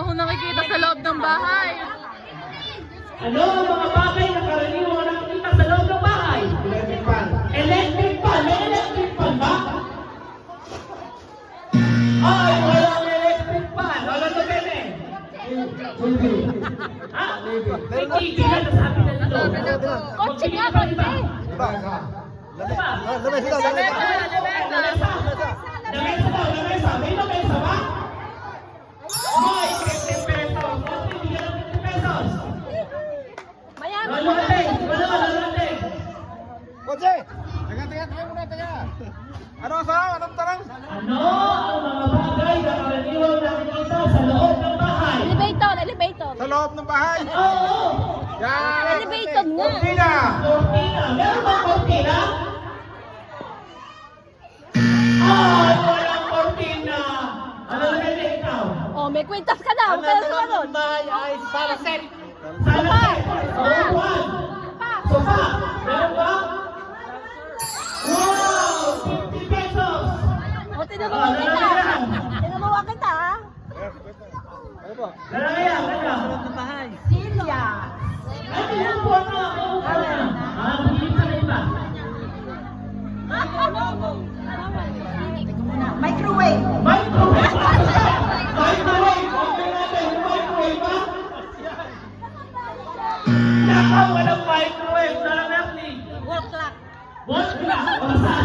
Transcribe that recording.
akong nakikita sa loob ng bahay. Ano ang mga bagay na karaniwang nakikita sa loob ng bahay? Electric fan. Electric fan. May electric fan ba? Ay, walang electric fan. Wala to, Bebe. TV. Ha? May TV na nasabi na dito. Kotse nga, kotse. Diba? Diba? Lamesa daw, lamesa. Lamesa. Lamesa daw, lamesa. May lamesa ba? Ay, 50 pesos. Kasi bigyan ng 50 pesos. Mayaman. Lalating. Wala, lalating. Kotse! Teka muna, teka. Ano sa? Anong tarang? Ano ang mga bagay na karaniwang nakikita sa loob ng bahay? Elevator, elevator. Sa loob ng bahay. Oo. Yan! Elevator nga. Cortina! Cortina. Meron bang cortina? Ay, walang cortina. Ano na rin ikaw? Oh, may kwintas ka na. Huwag ka na sumagot. bahay ay paraset. Sana upuan. Sofa. Meron ba? Wow! 50 pesos. O, tinuruan kita. Tinuruan kita, ha? Ano po? Lalaki yan, lalaki. Silya. Ay, upuan na. Upuan na. Ah, bigyan ka na iba. Microwave. Microwave! Microwave! Okay natin, microwave ba? Nakaw, walang microwave. Sarang natin. Wall clock. Wall clock. O, saan?